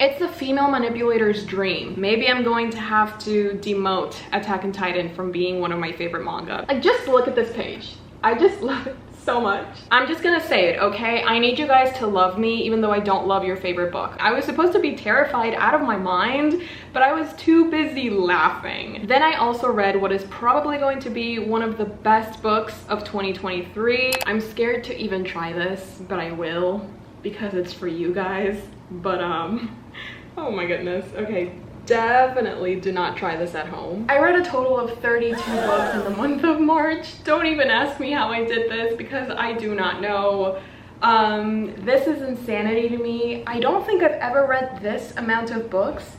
It's the female manipulator's dream. Maybe I'm going to have to demote Attack on Titan from being one of my favorite manga. Like, just look at this page. I just love it so much. I'm just gonna say it, okay? I need you guys to love me even though I don't love your favorite book. I was supposed to be terrified out of my mind, but I was too busy laughing. Then I also read what is probably going to be one of the best books of 2023. I'm scared to even try this, but I will because it's for you guys. But oh my goodness. Okay, definitely do not try this at home. I read a total of 32 books in the month of March. Don't even ask me how I did this because I do not know. This is insanity to me. I don't think I've ever read this amount of books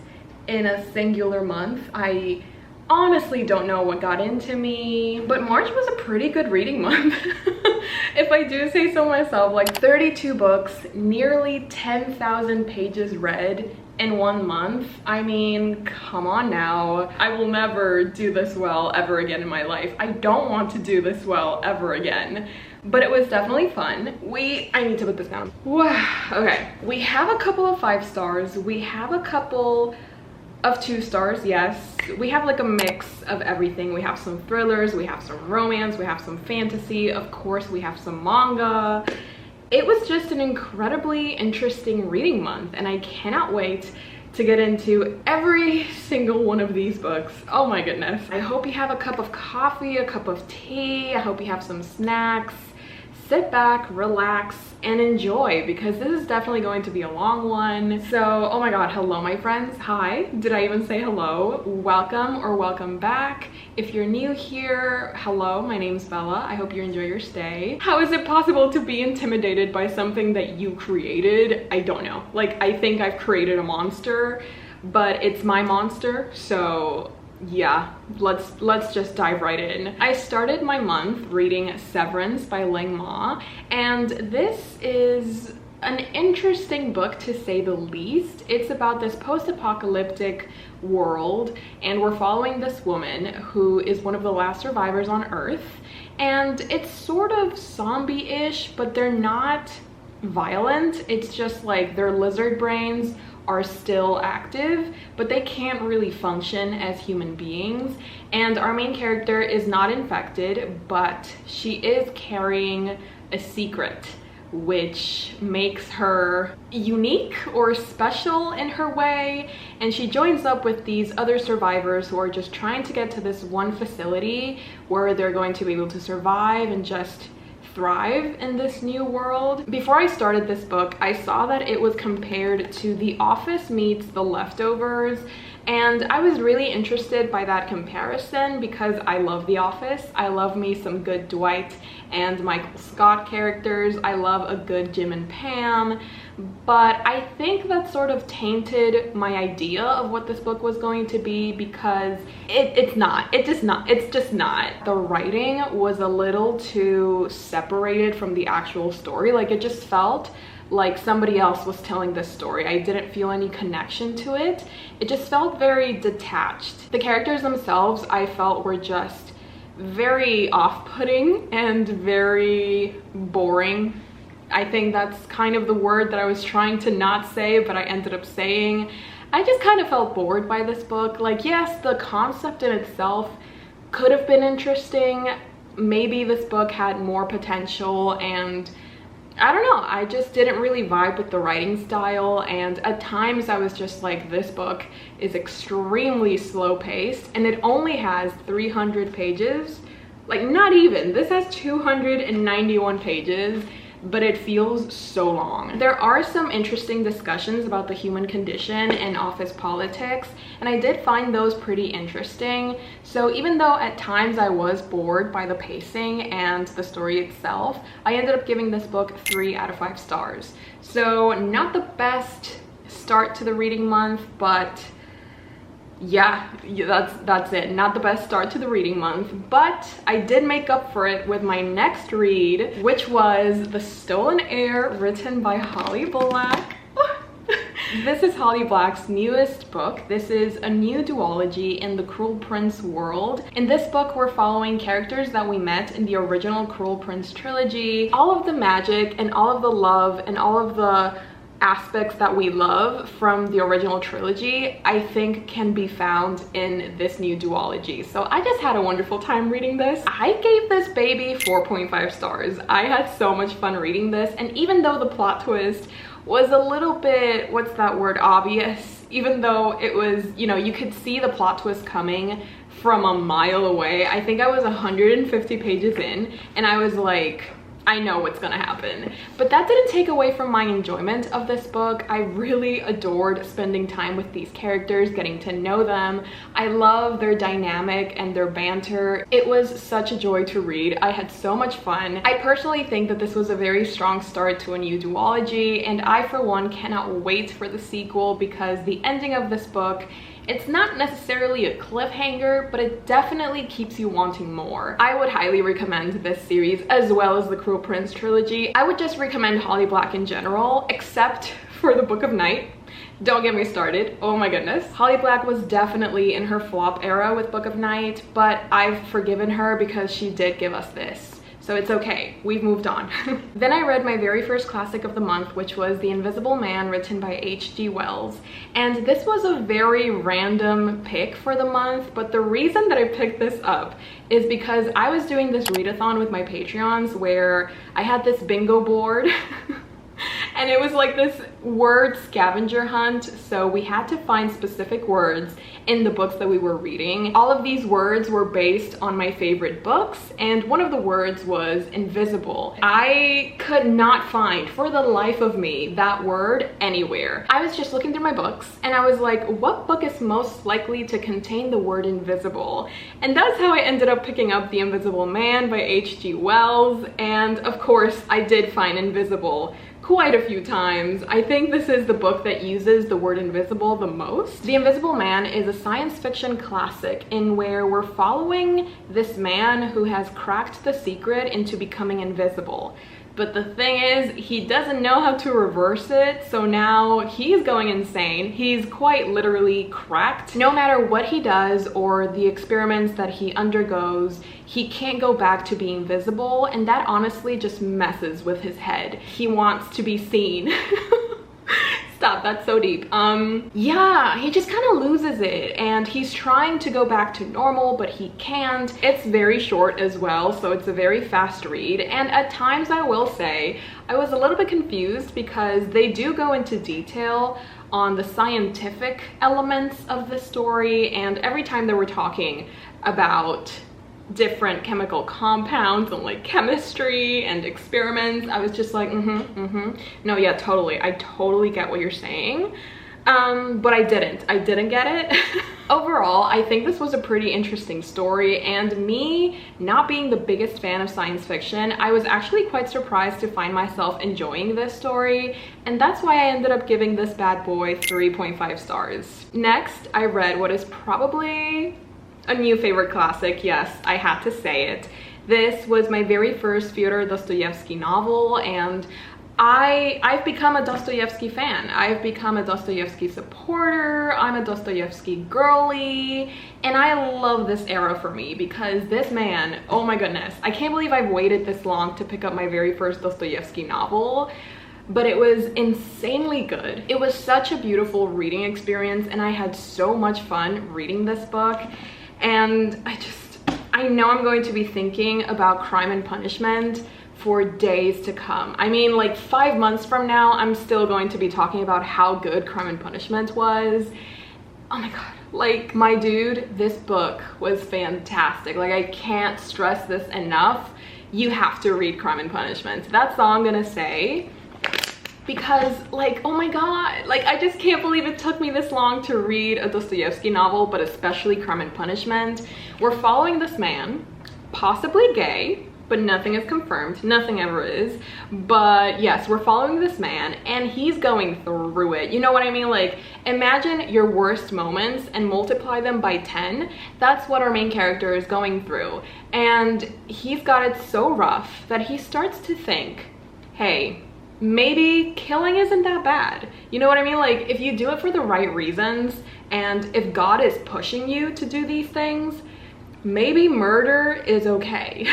in a singular month. I honestly don't know what got into me, but March was a pretty good reading month. If I do say so myself. Like 32 books, nearly 10,000 pages read in 1 month. I mean, come on now. I will never do this well ever again in my life. I don't want to do this well ever again. But it was definitely fun. I need to put this down. Okay, we have a couple of 5 stars. We have a couple of 2 stars, yes. We have like a mix of everything. We have some thrillers, we have some romance, we have some fantasy. Of course, we have some manga. It was just an incredibly interesting reading month, and I cannot wait to get into every single one of these books. Oh my goodness. I hope you have a cup of coffee, a cup of tea. I hope you have some snacks. Sit back, relax, and enjoy, because this is definitely going to be a long one. So, oh my god, hello my friends. Hi, did I even say hello? Welcome or welcome back. If you're new here, hello, my name's Bella. I hope you enjoy your stay. How is it possible to be intimidated by something that you created? I don't know. Like, I think I've created a monster, but it's my monster, so yeah, let's just dive right in. I started my month reading Severance by Ling Ma, and this is an interesting book to say the least. It's about this post-apocalyptic world, and we're following this woman who is one of the last survivors on Earth, and it's sort of zombie-ish, but they're not violent. It's just like their lizard brains are still active, but they can't really function as human beings. And our main character is not infected, but she is carrying a secret, which makes her unique or special in her way. And she joins up with these other survivors who are just trying to get to this one facility where they're going to be able to survive and just thrive in this new world. Before I started this book, I saw that it was compared to The Office meets The Leftovers, and I was really interested by that comparison because I love The Office. I love me some good Dwight and Michael Scott characters. I love a good Jim and Pam, but I think that sort of tainted my idea of what this book was going to be, because it's just not. The writing was a little too separated from the actual story. Like, it just felt like somebody else was telling this story. I didn't feel any connection to it. It just felt very detached. The characters themselves, I felt, were just very off-putting and very boring. I think that's kind of the word that I was trying to not say, but I ended up saying. I just kind of felt bored by this book. Like, yes, the concept in itself could have been interesting. Maybe this book had more potential, and I don't know, I just didn't really vibe with the writing style, and at times I was just like, this book is extremely slow paced, and it only has 300 pages. Like, not even. This has 291 pages, but it feels so long. There are some interesting discussions about the human condition and office politics, and I did find those pretty interesting. So even though at times I was bored by the pacing and the story itself, I ended up giving this book 3 out of 5 stars. So not the best start to the reading month, but yeah, that's it. Not the best start to the reading month, but I did make up for it with my next read, which was The Stolen Heir, written by Holly Black. This is Holly Black's newest book. This is a new duology in the Cruel Prince world. In this book, we're following characters that we met in the original Cruel Prince trilogy. All of the magic and all of the love and all of the aspects that we love from the original trilogy, I think can be found in this new duology. So I just had a wonderful time reading this. I gave this baby 4.5 stars. I had so much fun reading this, and even though the plot twist was a little bit, what's that word, obvious, even though it was, you know, you could see the plot twist coming from a mile away. I think I was 150 pages in and I was like, I know what's gonna happen. But that didn't take away from my enjoyment of this book. I really adored spending time with these characters, getting to know them. I love their dynamic and their banter. It was such a joy to read. I had so much fun. I personally think that this was a very strong start to a new duology, and I for one cannot wait for the sequel, because the ending of this book, it's not necessarily a cliffhanger, but it definitely keeps you wanting more. I would highly recommend this series as well as the Cruel Prince trilogy. I would just recommend Holly Black in general, except for the Book of Night. Don't get me started. Oh my goodness. Holly Black was definitely in her flop era with Book of Night, but I've forgiven her because she did give us this. So it's okay, we've moved on. Then I read my very first classic of the month, which was The Invisible Man, written by H.G. Wells. And this was a very random pick for the month, but the reason that I picked this up is because I was doing this readathon with my Patreons where I had this bingo board and it was like this word scavenger hunt. So we had to find specific words in the books that we were reading. All of these words were based on my favorite books, and one of the words was invisible. I could not find, for the life of me, that word anywhere. I was just looking through my books and I was like, what book is most likely to contain the word invisible? And that's how I ended up picking up The Invisible Man by H.G. Wells. And of course I did find invisible quite a few times. I think this is the book that uses the word invisible the most. The Invisible Man is a science fiction classic in where we're following this man who has cracked the secret into becoming invisible. But the thing is, he doesn't know how to reverse it, so now he's going insane. He's quite literally cracked. No matter what he does or the experiments that he undergoes, he can't go back to being visible, and that honestly just messes with his head. He wants to be seen. Stop, that's so deep. Yeah, he just kind of loses it, and he's trying to go back to normal, but he can't. It's very short as well, so it's a very fast read, and at times I will say I was a little bit confused because they do go into detail on the scientific elements of the story, and every time they were talking about different chemical compounds and like chemistry and experiments, I was just like, no, yeah, totally, I totally get what you're saying, but I didn't get it. Overall, I think this was a pretty interesting story, and me not being the biggest fan of science fiction, I was actually quite surprised to find myself enjoying this story, and that's why I ended up giving this bad boy 3.5 stars. Next, I read what is probably a new favorite classic. Yes, I had to say it. This was my very first Fyodor Dostoevsky novel, and I've become a Dostoevsky fan. I've become a Dostoevsky supporter. I'm a Dostoevsky girly, and I love this era for me because this man, oh my goodness, I can't believe I've waited this long to pick up my very first Dostoevsky novel, but it was insanely good. It was such a beautiful reading experience, and I had so much fun reading this book. And I know I'm going to be thinking about Crime and Punishment for days to come. I mean, like 5 months from now, I'm still going to be talking about how good Crime and Punishment was. Oh my god, like, my dude, this book was fantastic. Like, I can't stress this enough. You have to read Crime and Punishment. That's all I'm gonna say. Because, like, oh my god, like, I just can't believe it took me this long to read a Dostoevsky novel, but especially Crime and Punishment. We're following this man, possibly gay, but nothing is confirmed, nothing ever is. But yes, we're following this man, and he's going through it. You know what I mean? Like, imagine your worst moments and multiply them by 10. That's what our main character is going through. And he's got it so rough that he starts to think, hey, maybe killing isn't that bad. You know what I mean? Like, if you do it for the right reasons, and if God is pushing you to do these things, maybe murder is okay.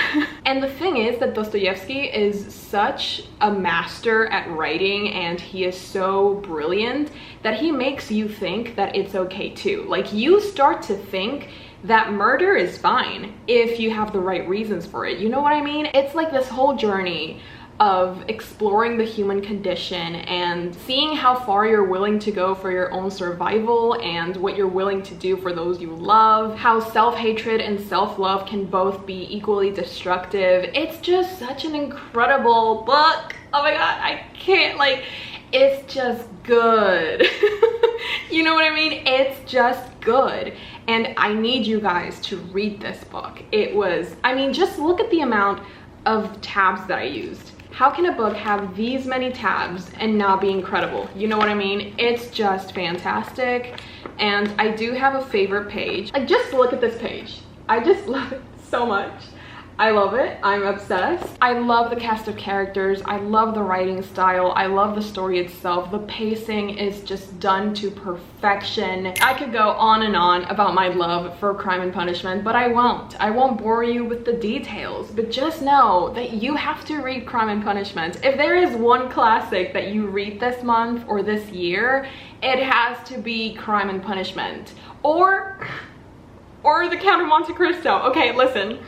And the thing is that Dostoevsky is such a master at writing, and he is so brilliant that he makes you think that it's okay too. Like, you start to think that murder is fine if you have the right reasons for it. You know what I mean? It's like this whole journey of exploring the human condition and seeing how far you're willing to go for your own survival and what you're willing to do for those you love, how self-hatred and self-love can both be equally destructive. It's just such an incredible book. Oh my god, I can't, like, it's just good. You know what I mean? It's just good. And I need you guys to read this book. It was, I mean, just look at the amount of tabs that I used. How can a book have these many tabs and not be incredible? You know what I mean? It's just fantastic. And I do have a favorite page. Like, just look at this page. I just love it so much. I love it. I'm obsessed. I love the cast of characters. I love the writing style. I love the story itself. The pacing is just done to perfection. I could go on and on about my love for Crime and Punishment, but I won't. I won't bore you with the details, but just know that you have to read Crime and Punishment. If there is one classic that you read this month or this year, it has to be Crime and Punishment. Or the Count of Monte Cristo. Okay, listen.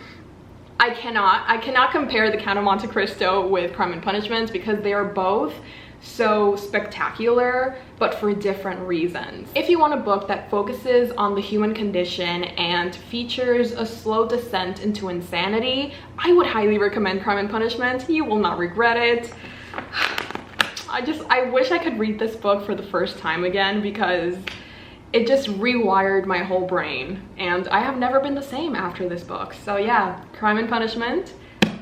I cannot compare the Count of Monte Cristo with Crime and Punishment because they are both so spectacular, but for different reasons. If you want a book that focuses on the human condition and features a slow descent into insanity, I would highly recommend Crime and Punishment. You will not regret it. I wish I could read this book for the first time again because it just rewired my whole brain, and I have never been the same after this book. So yeah, Crime and Punishment,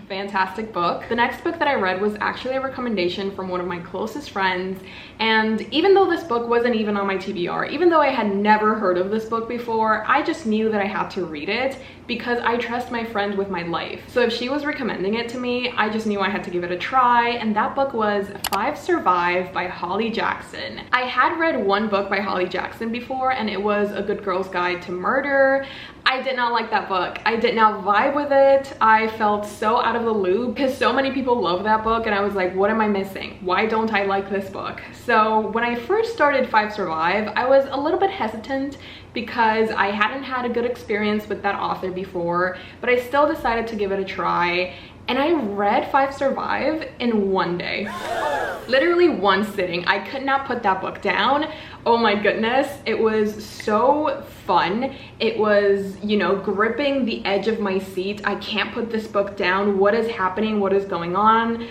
fantastic book. The next book that I read was actually a recommendation from one of my closest friends, and even though this book wasn't even on my TBR, even though I had never heard of this book before, I just knew that I had to read it because I trust my friend with my life. So if she was recommending it to me, I just knew I had to give it a try, and that book was 5 Survive by Holly Jackson. I had read one book by Holly Jackson before, and it was A Good Girl's Guide to Murder. I did not like that book. I did not vibe with it. I felt so out of the loop because so many people love that book, and I was like, what am I missing? Why don't I like this book? So when I first started 5 Survive, I was a little bit hesitant because I hadn't had a good experience with that author before, but I still decided to give it a try. And I read 5 Survive in one day. Literally one sitting. I could not put that book down. Oh my goodness, it was so fun. It was, you know, gripping the edge of my seat. I can't put this book down. What is happening? What is going on?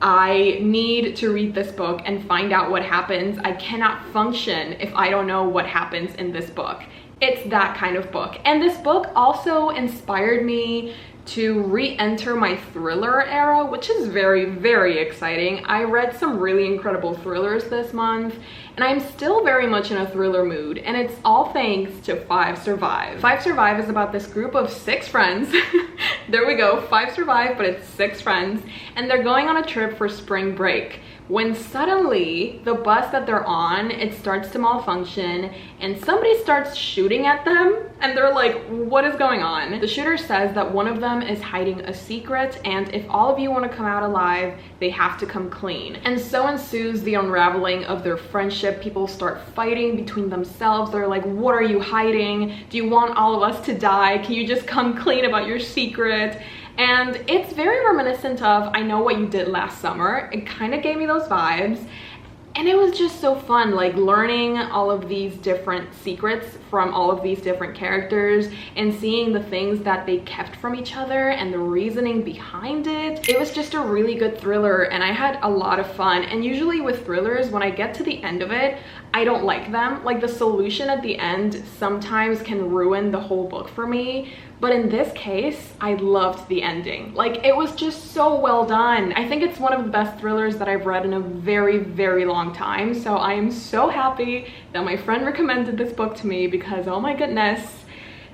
I need to read this book and find out what happens. I cannot function if I don't know what happens in this book. It's that kind of book. And this book also inspired me to re-enter my thriller era, which is very, very exciting. I read some really incredible thrillers this month, and I'm still very much in a thriller mood, and it's all thanks to 5 Survive. 5 Survive is about this group of 6 friends. There we go, 5 Survive, but it's 6 friends, and they're going on a trip for spring break, when suddenly the bus that they're on, it starts to malfunction, and somebody starts shooting at them, and they're like, what is going on? The shooter says that one of them is hiding a secret, and if all of you want to come out alive, they have to come clean. And so ensues the unraveling of their friendship. People start fighting between themselves. They're like, what are you hiding? Do you want all of us to die? Can you just come clean about your secret? And it's very reminiscent of I Know What You Did Last Summer. It kind of gave me those vibes. And it was just so fun, like learning all of these different secrets from all of these different characters and seeing the things that they kept from each other and the reasoning behind it. It was just a really good thriller, and I had a lot of fun. And usually with thrillers, when I get to the end of it, I don't like them. Like, the solution at the end sometimes can ruin the whole book for me. But in this case, I loved the ending. Like, it was just so well done. I think it's one of the best thrillers that I've read in a very, very long time. So I am so happy that my friend recommended this book to me because, oh my goodness,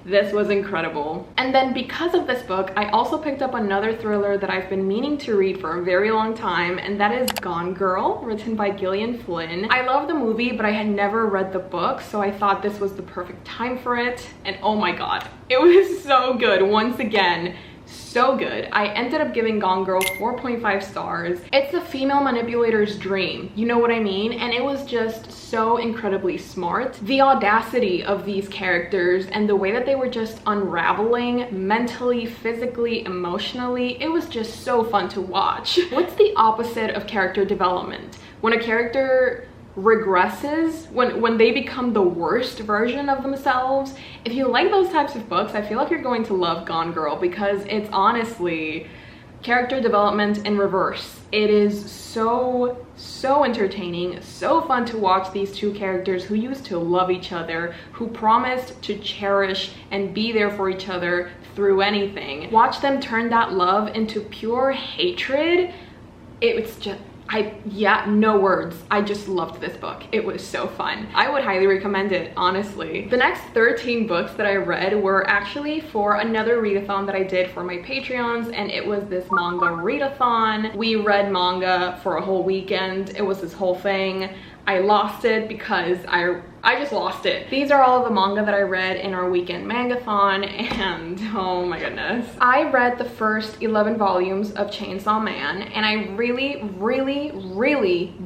This was incredible. And then because of this book, I also picked up another thriller that I've been meaning to read for a very long time, and that is Gone Girl, written by Gillian Flynn. I love the movie, but I had never read the book, so I thought this was the perfect time for it. And oh my god, it was so good. Once again, so good. I ended up giving Gone Girl 4.5 stars. It's a female manipulator's dream, you know what I mean? And it was just so incredibly smart. The audacity of these characters and the way that they were just unraveling mentally, physically, emotionally, it was just so fun to watch. What's the opposite of character development? When a character regresses, when they become the worst version of themselves. If you like those types of books, I feel like you're going to love Gone Girl, because it's honestly character development in reverse. It is so entertaining, so fun to watch these two characters who used to love each other, who promised to cherish and be there for each other through anything. Watch them turn that love into pure hatred. It's just, yeah, no words. I just loved this book. It was so fun. I would highly recommend it, honestly. The next 13 books that I read were actually for another readathon that I did for my Patreons, and it was this manga readathon. We read manga for a whole weekend. It was this whole thing. I lost it because I just lost it. These are all of the manga that I read in our weekend mangathon, and oh my goodness. I read the first 11 volumes of Chainsaw Man, and I really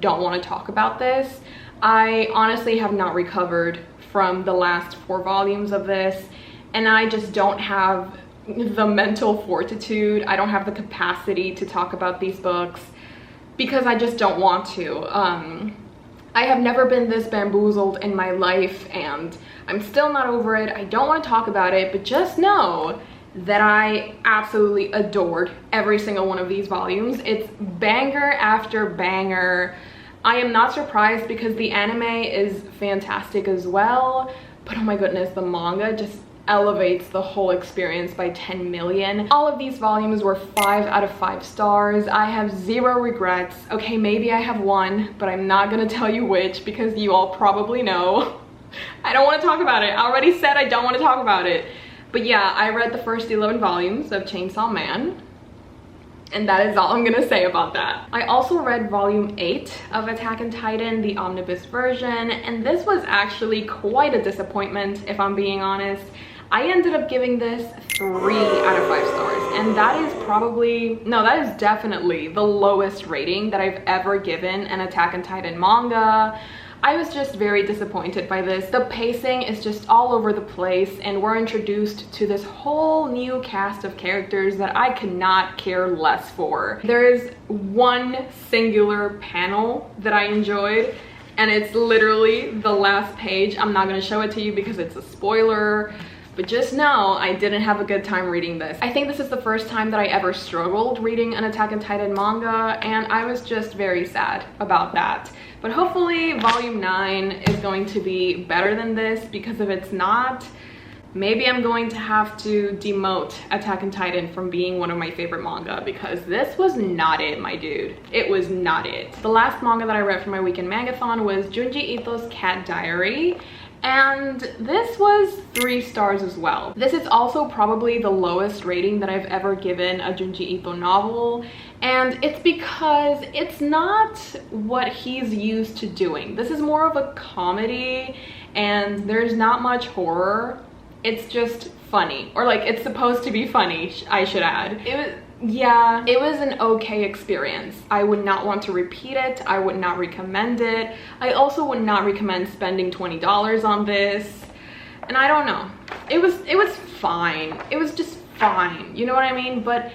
don't want to talk about this. I honestly have not recovered from the last 4 volumes of this, and I just don't have the mental fortitude. I don't have the capacity to talk about these books because I just don't want to. I have never been this bamboozled in my life, and I'm still not over it. I don't want to talk about it, but just know that I absolutely adored every single one of these volumes. It's banger after banger. I am not surprised because the anime is fantastic as well, but oh my goodness, the manga just elevates the whole experience by 10 million. All of these volumes were 5 out of 5 stars. I have 0 regrets. Okay, maybe I have one, but I'm not gonna tell you which because you all probably know. I don't want to talk about it. I already said I don't want to talk about it. But yeah, I read the first 11 volumes of Chainsaw Man, and that is all I'm gonna say about that. I also read volume 8 of Attack on Titan, the omnibus version, and this was actually quite a disappointment, if I'm being honest. I ended up giving this 3 out of 5 stars, and that is definitely the lowest rating that I've ever given an Attack on Titan manga. I was just very disappointed by this. The pacing is just all over the place, and we're introduced to this whole new cast of characters that I could not care less for. There is one singular panel that I enjoyed, and it's literally the last page. I'm not gonna show it to you because it's a spoiler, but just know I didn't have a good time reading this. I think this is the first time that I ever struggled reading an Attack on Titan manga, and I was just very sad about that. But hopefully volume 9 is going to be better than this, because if it's not, maybe I'm going to have to demote Attack on Titan from being one of my favorite manga, because this was not it, my dude. It was not it. The last manga that I read for my weekend mangathon was Junji Ito's Cat Diary, and this was 3 stars as well. This is also probably the lowest rating that I've ever given a Junji Ito novel, and it's because it's not what he's used to doing. This is more of a comedy, and there's not much horror. It's just funny, or like it's supposed to be funny, I should add. It was an okay experience. I would not want to repeat it. I would not recommend it. I also would not recommend spending $20 on this. And I don't know. It was fine. It was just fine. You know what I mean? But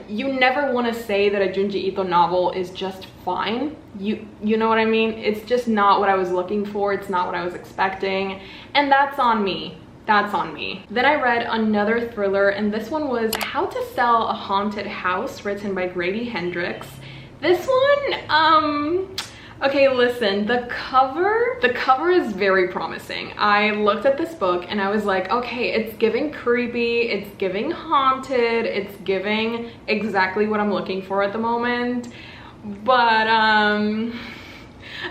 you never want to say that a Junji Ito novel is just fine. You know what I mean? It's just not what I was looking for. It's not what I was expecting. And that's on me. That's on me. Then I read another thriller, and this one was How to Sell a Haunted House, written by Grady Hendrix. This one, okay, listen, the cover is very promising. I looked at this book and I was like, okay, it's giving creepy, it's giving haunted, it's giving exactly what I'm looking for at the moment. But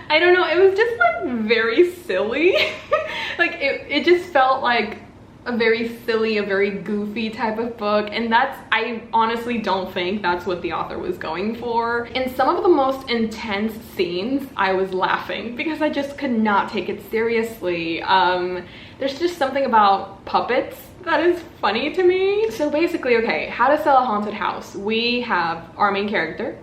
I don't know, it was just like very silly. Like it just felt like a very silly, a very goofy type of book, and I honestly don't think that's what the author was going for. In some of the most intense scenes, I was laughing because I just could not take it seriously. There's just something about puppets that is funny to me. So basically, okay, How to Sell a Haunted House. We have our main character,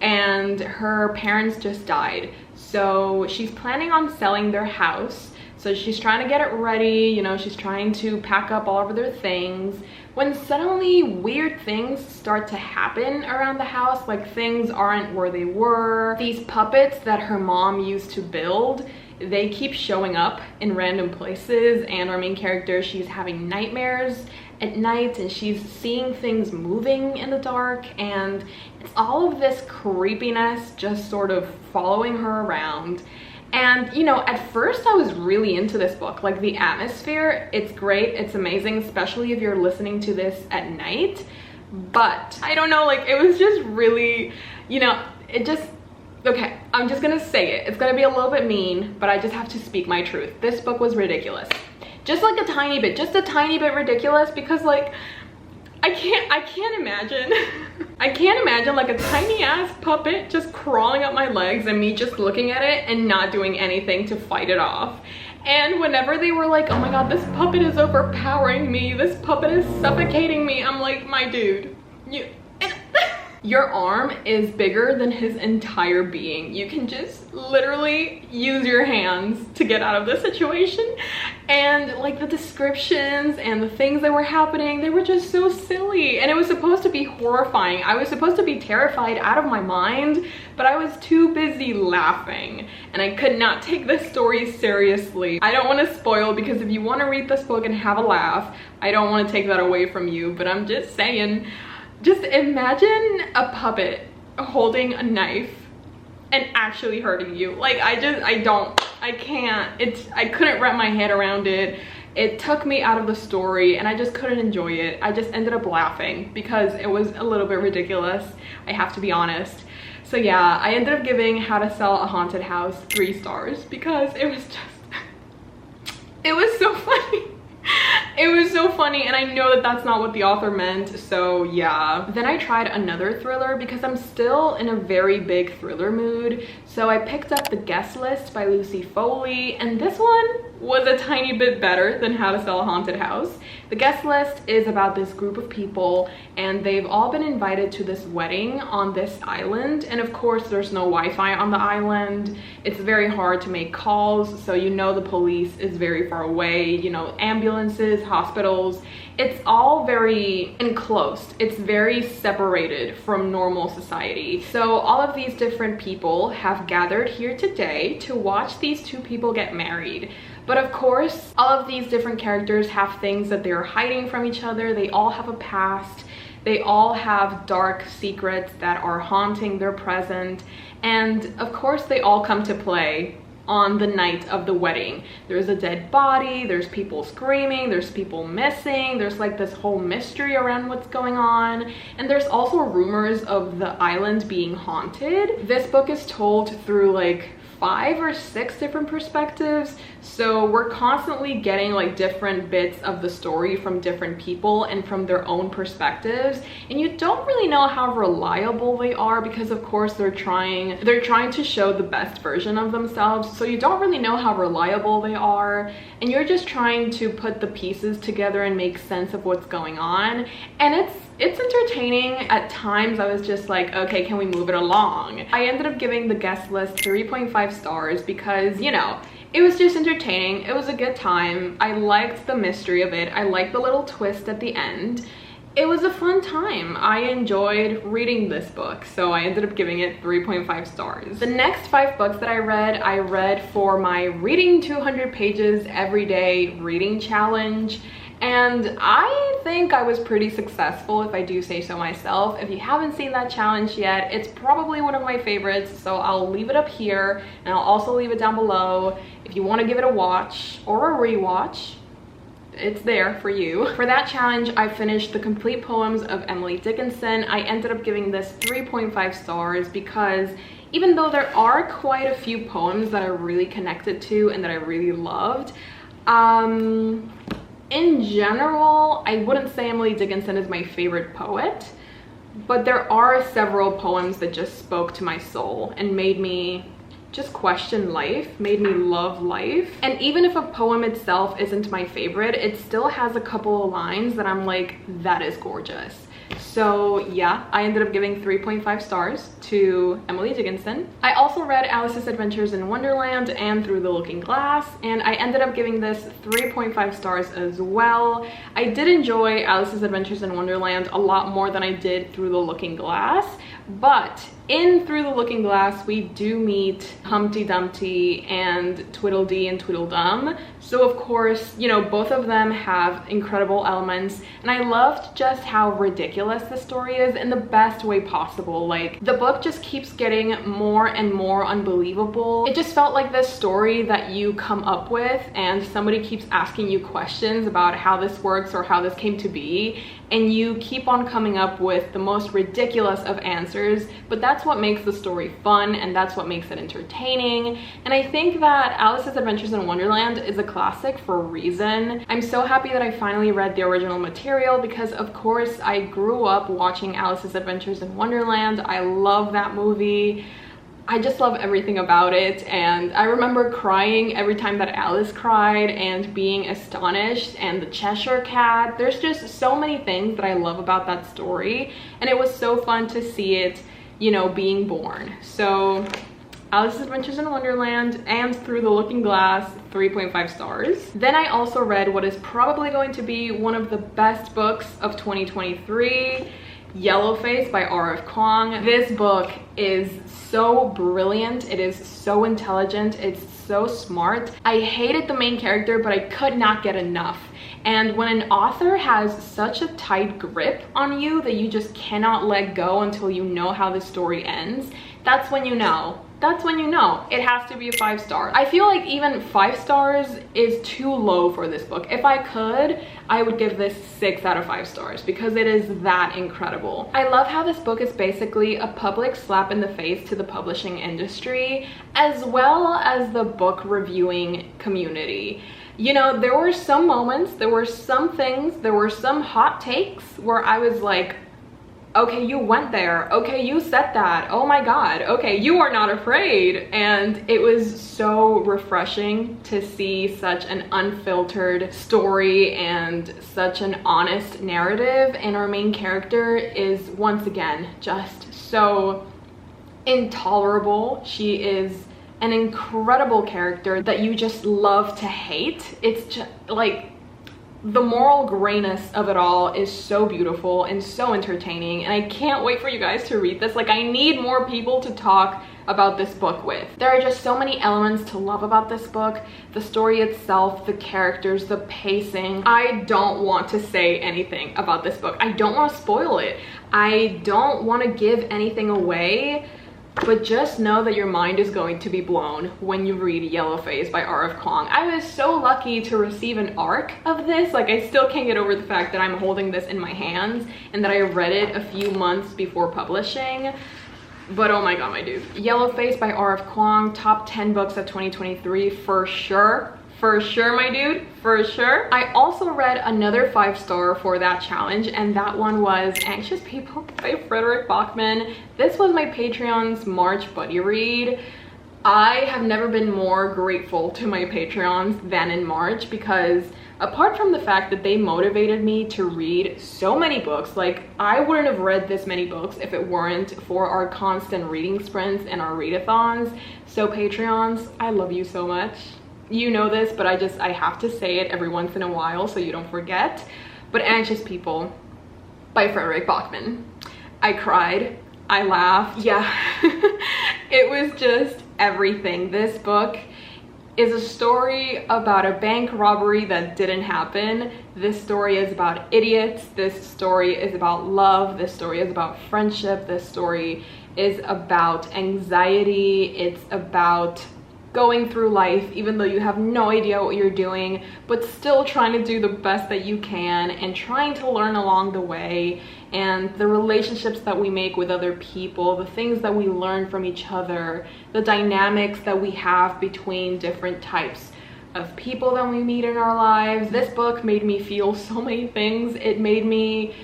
and her parents just died. So she's planning on selling their house. So she's trying to get it ready, you know, she's trying to pack up all of their things, when suddenly weird things start to happen around the house, like things aren't where they were. These puppets that her mom used to build, they keep showing up in random places, and our main character, she's having nightmares at night, and she's seeing things moving in the dark, and it's all of this creepiness just sort of following her around. And you know, at first I was really into this book. Like, the atmosphere, it's great, it's amazing, especially if you're listening to this at night. But I don't know, like, it was just really, you know, it just, okay, I'm just gonna say it. It's gonna be a little bit mean, but I just have to speak my truth. This book was ridiculous. Just like a tiny bit, just a tiny bit ridiculous, because like, I can't imagine. I can't imagine like a tiny ass puppet just crawling up my legs and me just looking at it and not doing anything to fight it off. And whenever they were like, oh my god, this puppet is overpowering me, this puppet is suffocating me, I'm like, my dude, your arm is bigger than his entire being. You can just literally use your hands to get out of the situation. And like, the descriptions and the things that were happening, they were just so silly. And it was supposed to be horrifying. I was supposed to be terrified out of my mind, but I was too busy laughing. And I could not take this story seriously. I don't want to spoil, because if you want to read this book and have a laugh, I don't want to take that away from you. But I'm just saying, just imagine a puppet holding a knife and actually hurting you. Like, I couldn't wrap my head around it. It took me out of the story, and I just couldn't enjoy it. I just ended up laughing because it was a little bit ridiculous, I have to be honest. So yeah, I ended up giving How to Sell a Haunted House 3 stars because it was just, it was so funny. It was so funny, and I know that that's not what the author meant, so yeah. Then I tried another thriller because I'm still in a very big thriller mood. So I picked up The Guest List by Lucy Foley, and this one was a tiny bit better than How to Sell a Haunted House. The Guest List is about this group of people, and they've all been invited to this wedding on this island, and of course there's no Wi-Fi on the island. It's very hard to make calls, so you know the police is very far away, you know, ambulances, hospitals, it's all very enclosed. It's very separated from normal society. So all of these different people have gathered here today to watch these 2 people get married. But of course, all of these different characters have things that they're hiding from each other. They all have a past. They all have dark secrets that are haunting their present. And of course, they all come to play on the night of the wedding. There's a dead body, there's people screaming, there's people missing, there's like this whole mystery around what's going on, and there's also rumors of the island being haunted. This book is told through like 5 or 6 different perspectives, so we're constantly getting like different bits of the story from different people and from their own perspectives, and you don't really know how reliable they are because of course they're trying to show the best version of themselves, so you don't really know how reliable they are, and you're just trying to put the pieces together and make sense of what's going on. And it's entertaining. At times I was just like, okay, can we move it along? I ended up giving The Guest List 3.5 stars because, you know, it was just entertaining. It was a good time. I liked the mystery of it. I liked the little twist at the end. It was a fun time. I enjoyed reading this book, so I ended up giving it 3.5 stars. The next 5 books that I read for my reading 200 pages every day reading challenge. And I think I was pretty successful, if I do say so myself. If you haven't seen that challenge yet, it's probably one of my favorites, so I'll leave it up here, and I'll also leave it down below. If you want to give it a watch or a rewatch, it's there for you. For that challenge, I finished the complete poems of Emily Dickinson. I ended up giving this 3.5 stars because even though there are quite a few in general, I wouldn't say Emily Dickinson is my favorite poet, but there are several poems that just spoke to my soul and made me just question life, made me love life. And even if a poem itself isn't my favorite, it still has a couple of lines that I'm like, that is gorgeous. So yeah, I ended up giving 3.5 stars to Emily Dickinson. I also read Alice's Adventures in Wonderland and Through the Looking Glass, and I ended up giving this 3.5 stars as well. I did enjoy Alice's Adventures in Wonderland a lot more than I did Through the Looking Glass, but in Through the Looking Glass, we do meet Humpty Dumpty and Tweedledee and Tweedledum. So of course, you know, both of them have incredible elements, and I loved just how ridiculous the story is in the best way possible. Like, the book just keeps getting more and more unbelievable. It just felt like this story that you come up with and somebody keeps asking you questions about how this works or how this came to be, and you keep on coming up with the most ridiculous of answers, but that's what makes the story fun and that's what makes it entertaining. And I think that Alice's Adventures in Wonderland is a classic for a reason. I'm so happy that I finally read the original material because of course I grew up watching Alice's Adventures in Wonderland. I love that movie. I just love everything about it, and I remember crying every time that Alice cried and being astonished, and the Cheshire Cat. There's just so many things that I love about that story, and it was so fun to see it, you know, being born. So Alice's Adventures in Wonderland and Through the Looking Glass, 3.5 stars. Then I also read what is probably going to be one of the best books of 2023, Yellowface by R.F. Kuang. This book is so brilliant, it is so intelligent, it's so smart. I hated the main character, but I could not get enough. And when an author has such a tight grip on you that you just cannot let go until you know how the story ends, that's when you know. That's when you know it has to be a 5 star. I feel like even 5 stars is too low for this book. If I could, I would give this 6 out of 5 stars because it is that incredible. I love how this book is basically a public slap in the face to the publishing industry as well as the book reviewing community. You know, there were some moments, there were some things, there were some hot takes where I was like, okay, you went there. Okay, you said that. Oh my God. Okay, you are not afraid. And it was so refreshing to see such an unfiltered story and such an honest narrative. And our main character is once again just so intolerable. She is an incredible character that you just love to hate. It's just like, the moral grayness of it all is so beautiful and so entertaining, and I can't wait for you guys to read this. Like, I need more people to talk about this book with. There are just so many elements to love about this book. The story itself, the characters, the pacing. I don't want to say anything about this book. I don't want to spoil it. I don't want to give anything away. But just know that your mind is going to be blown when you read Yellowface by R.F. Kuang. I was so lucky to receive an ARC of this. Like, I still can't get over the fact that I'm holding this in my hands and that I read it a few months before publishing. But oh my God, my dude. Yellowface by R.F. Kuang, top 10 books of 2023 for sure. For sure, my dude, for sure. I also read another 5 star for that challenge, and that one was Anxious People by Frederick Bachman. This was my Patreon's March buddy read. I have never been more grateful to my Patreons than in March, because apart from the fact that they motivated me to read so many books, like I wouldn't have read this many books if it weren't for our constant reading sprints and our readathons. So Patreons, I love you so much. You know this, but I have to say it every once in a while so you don't forget. But Anxious People by Frederick Bachman. I cried, I laughed. Yeah, it was just everything. This book is a story about a bank robbery that didn't happen. This story is about idiots. This story is about love. This story is about friendship. This story is about anxiety. It's about going through life even though you have no idea what you're doing, but still trying to do the best that you can and trying to learn along the way, and the relationships that we make with other people, the things that we learn from each other, the dynamics that we have between different types of people that we meet in our lives. This book made me feel so many things. It made me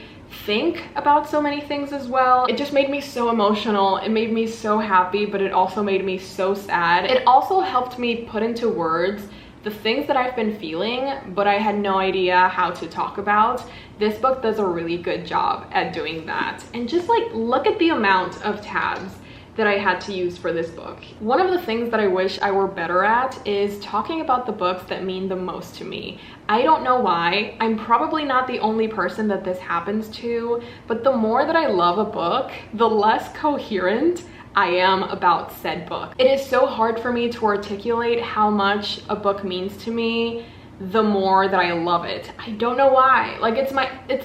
think about so many things as well. It just made me so emotional. It made me so happy, but it also made me so sad. It also helped me put into words the things that I've been feeling, but I had no idea how to talk about. This book does a really good job at doing that. And just like, look at the amount of tabs that I had to use for this book. One of the things that I wish I were better at is talking about the books that mean the most to me. I don't know why. I'm probably not the only person that this happens to, but the more that I love a book, the less coherent I am about said book. It is so hard for me to articulate how much a book means to me the more that I love it. I don't know why. Like, it's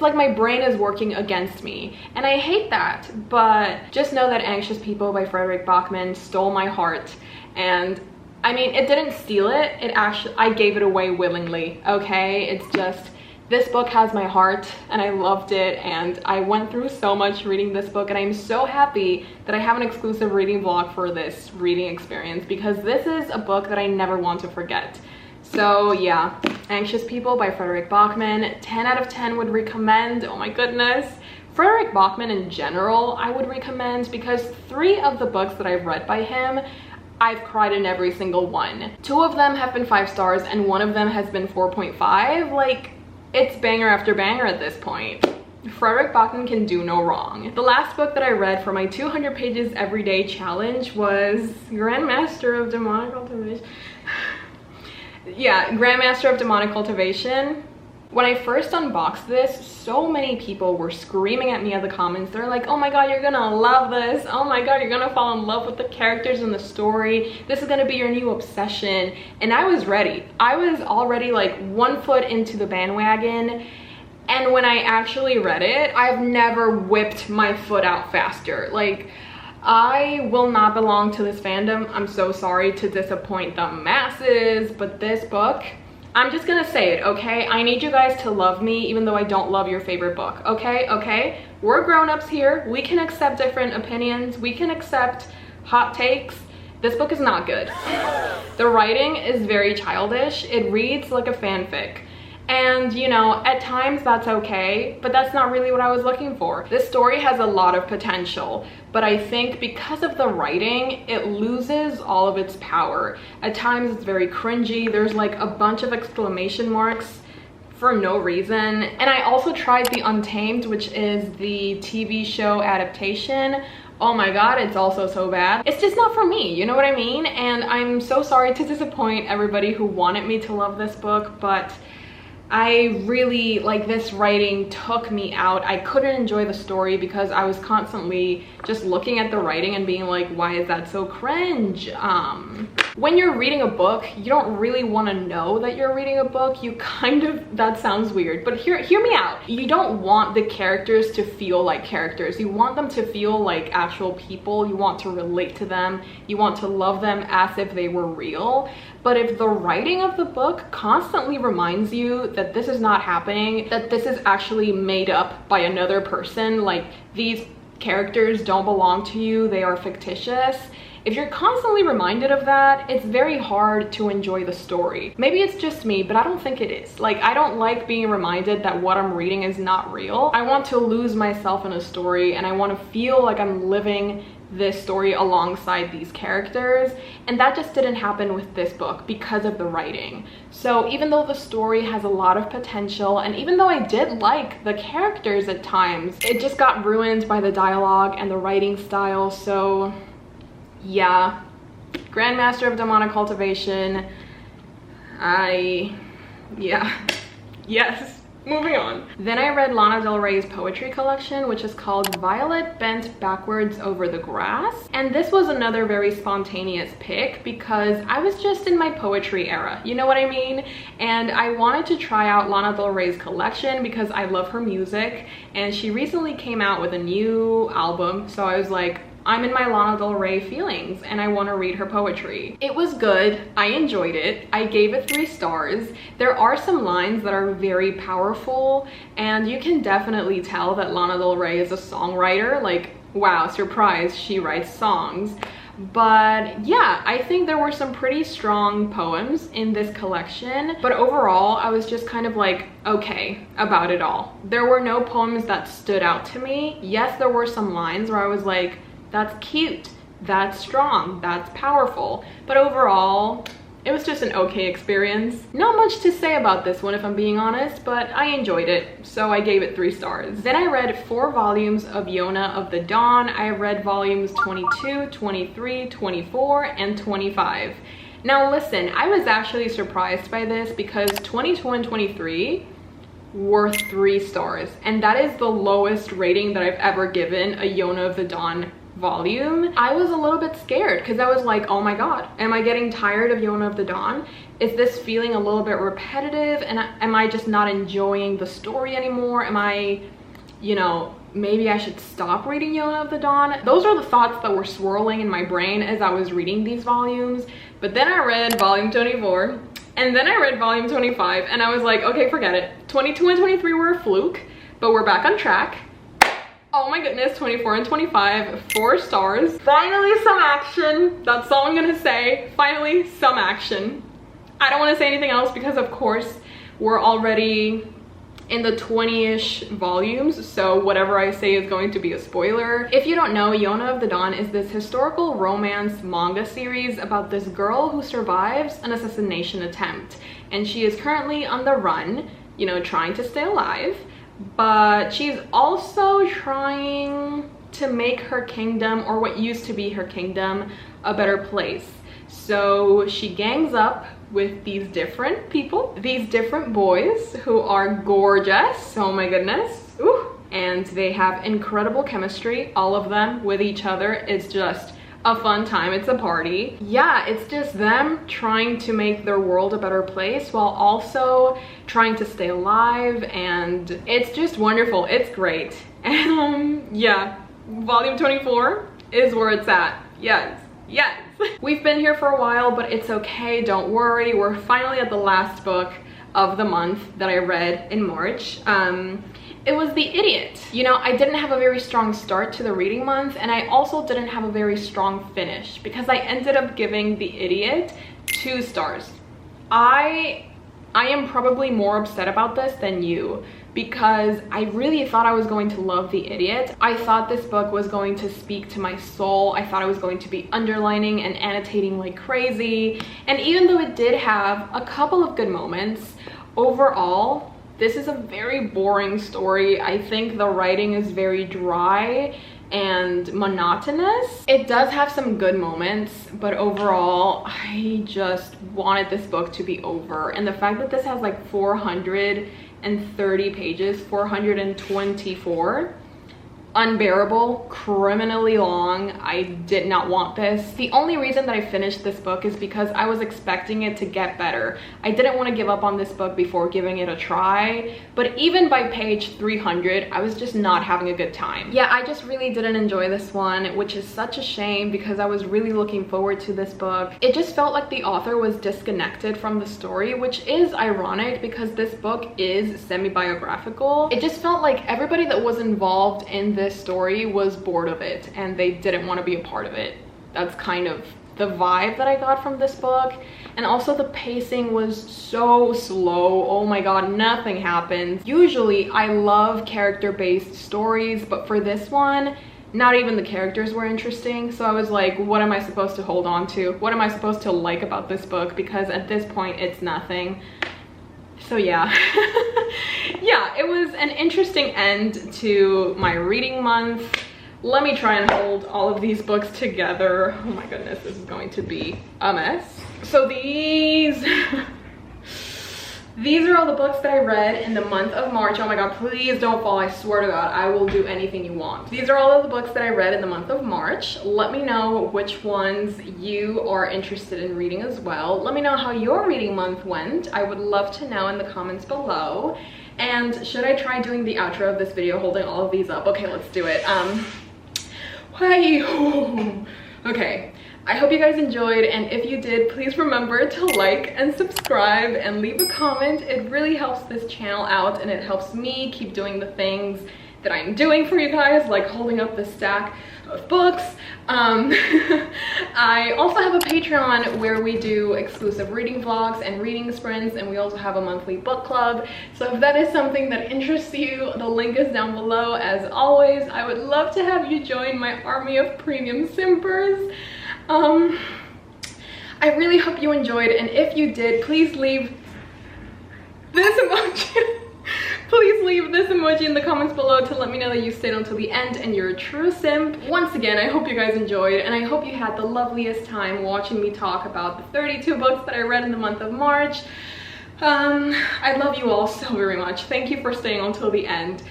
like my brain is working against me, and I hate that. But just know that Anxious People by Frederick Bachman stole my heart. And I mean, it didn't steal it. I gave it away willingly, okay? It's just, this book has my heart, and I loved it, and I went through so much reading this book, and I'm so happy that I have an exclusive reading vlog for this reading experience, because this is a book that I never want to forget. So yeah, Anxious People by Frederick Bachman, 10 out of 10 would recommend. Oh my goodness. Frederick Bachman in general, I would recommend, because 3 of the books that I've read by him, I've cried in every single one. 2 of them have been 5 stars, and 1 of them has been 4.5. Like, it's banger after banger at this point. Frederick Bachman can do no wrong. The last book that I read for my 200 pages everyday challenge was Grandmaster of Demonic Cultivation. Yeah, Grandmaster of Demonic Cultivation. When I first unboxed this, so many people were screaming at me in the comments. They're like, oh my god, you're gonna love this. Oh my god, you're gonna fall in love with the characters and the story. This is gonna be your new obsession. And I was ready. I was already like 1 foot into the bandwagon. And when I actually read it, I've never whipped my foot out faster. Like, I will not belong to this fandom. I'm so sorry to disappoint the masses, but this book, I'm just gonna say it, okay? I need you guys to love me even though I don't love your favorite book, okay? Okay? We're grown-ups here. We can accept different opinions. We can accept hot takes. This book is not good. The writing is very childish. It reads like a fanfic. And, you know, at times that's okay, but that's not really what I was looking for. This story has a lot of potential, but I think because of the writing, it loses all of its power. At times it's very cringy. There's like a bunch of exclamation marks for no reason. And I also tried the Untamed, which is the TV show adaptation. Oh my god, it's also so bad. It's just not for me, you know what I mean? And I'm so sorry to disappoint everybody who wanted me to love this book, but I really, like, this writing took me out. I couldn't enjoy the story because I was constantly just looking at the writing and being like, why is that so cringe? When you're reading a book, you don't really want to know that you're reading a book. You kind of, that sounds weird, but hear me out. You don't want the characters to feel like characters. You want them to feel like actual people. You want to relate to them. You want to love them as if they were real. But if the writing of the book constantly reminds you that this is not happening, that this is actually made up by another person, like these characters don't belong to you, they are fictitious. If you're constantly reminded of that, it's very hard to enjoy the story. Maybe it's just me, but I don't think it is. Like, I don't like being reminded that what I'm reading is not real. I want to lose myself in a story, and I want to feel like I'm living this story alongside these characters, and that just didn't happen with this book because of the writing. So even though the story has a lot of potential, and even though I did like the characters at times, it just got ruined by the dialogue and the writing style. So yeah, Grandmaster of Demonic Cultivation, yes. Moving on. Then I read Lana Del Rey's poetry collection, which is called Violet Bent Backwards Over the Grass. And this was another very spontaneous pick because I was just in my poetry era, you know what I mean? And I wanted to try out Lana Del Rey's collection because I love her music, and she recently came out with a new album, so I was like, I'm in my Lana Del Rey feelings and I want to read her poetry. It was good. I enjoyed it. I gave it 3 stars. There are some lines that are very powerful, and you can definitely tell that Lana Del Rey is a songwriter. Like, wow, surprise, she writes songs. But yeah, I think there were some pretty strong poems in this collection, but overall I was just kind of like okay about it all. There were no poems that stood out to me. Yes, there were some lines where I was like, that's cute, that's strong, that's powerful, but overall it was just an okay experience. Not much to say about this one if I'm being honest, but I enjoyed it, so I gave it 3 stars. Then I read 4 volumes of Yona of the Dawn. I read volumes 22, 23, 24, and 25. Now listen, I was actually surprised by this because 22 and 23 were 3 stars, and that is the lowest rating that I've ever given a Yona of the Dawn volume. I was a little bit scared because I was like, oh my god, am I getting tired of Yona of the Dawn? Is this feeling a little bit repetitive, and am I just not enjoying the story anymore? Am I, you know, maybe I should stop reading Yona of the Dawn? Those are the thoughts that were swirling in my brain as I was reading these volumes. But then I read volume 24 and then I read volume 25 and I was like, okay, forget it. 22 and 23 were a fluke, but we're back on track. Oh my goodness, 24 and 25, 4 stars. Finally some action. That's all I'm gonna say. Finally some action. I don't want to say anything else because of course we're already in the 20-ish volumes, so whatever I say is going to be a spoiler. If you don't know, Yona of the Dawn is this historical romance manga series about this girl who survives an assassination attempt, and she is currently on the run, you know, trying to stay alive. But she's also trying to make her kingdom, or what used to be her kingdom, a better place. So she gangs up with these different people, these different boys who are gorgeous. Oh my goodness. Ooh. And they have incredible chemistry, all of them with each other. It's just a fun time. It's a party. Yeah, it's just them trying to make their world a better place while also trying to stay alive, and it's just wonderful. It's great. And yeah, volume 24 is where it's at. Yes, yes. We've been here for a while, but it's okay, don't worry. We're finally at the last book of the month that I read in March. It was The Idiot. You know, I didn't have a very strong start to the reading month, and I also didn't have a very strong finish because I ended up giving The Idiot 2 stars. I am probably more upset about this than you because I really thought I was going to love The Idiot. I thought this book was going to speak to my soul. I thought I was going to be underlining and annotating like crazy. And even though it did have a couple of good moments, overall, this is a very boring story. I think the writing is very dry and monotonous. It does have some good moments, but overall, I just wanted this book to be over. And the fact that this has like 430 pages, 424, unbearable, criminally long. I did not want this. The only reason that I finished this book is because I was expecting it to get better. I didn't want to give up on this book before giving it a try, but even by page 300, I was just not having a good time. Yeah, I just really didn't enjoy this one, which is such a shame because I was really looking forward to this book. It just felt like the author was disconnected from the story, which is ironic because this book is semi-biographical. It just felt like everybody that was involved in this story was bored of it and they didn't want to be a part of it. That's kind of the vibe that I got from this book. And also the pacing was so slow. Oh my god, nothing happens. Usually I love character-based stories, but for this one, not even the characters were interesting. So I was like, what am I supposed to hold on to? What am I supposed to like about this book? Because at this point it's nothing. So yeah. Yeah, it was an interesting end to my reading month. Let me try and hold all of these books together. Oh my goodness, this is going to be a mess. So these are all the books that I read in the month of March. Oh my god, please don't fall. I swear to god, I will do anything you want. These are all of the books that I read in the month of March. Let me know which ones you are interested in reading as well. Let me know how your reading month went. I would love to know in the comments below. And should I try doing the outro of this video holding all of these up? Okay, let's do it. Okay, I hope you guys enjoyed, and if you did, please remember to like and subscribe and leave a comment. It really helps this channel out and it helps me keep doing the things that I'm doing for you guys, like holding up the stack of books. I also have a Patreon where we do exclusive reading vlogs and reading sprints, and we also have a monthly book club. So if that is something that interests you, the link is down below. As always, I would love to have you join my army of premium simpers. I really hope you enjoyed, and if you did, please leave this emoji. Please leave this emoji in the comments below to let me know that you stayed until the end and you're a true simp. Once again, I hope you guys enjoyed, and I hope you had the loveliest time watching me talk about the 32 books that I read in the month of March. I love you all so very much. Thank you for staying until the end.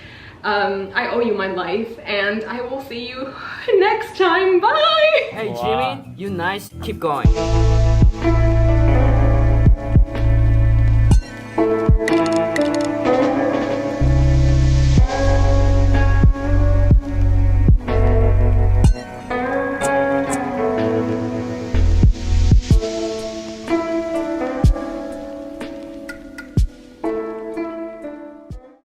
I owe you my life, and I will see you next time. Bye! Hey Jimmy, you nice. Keep going.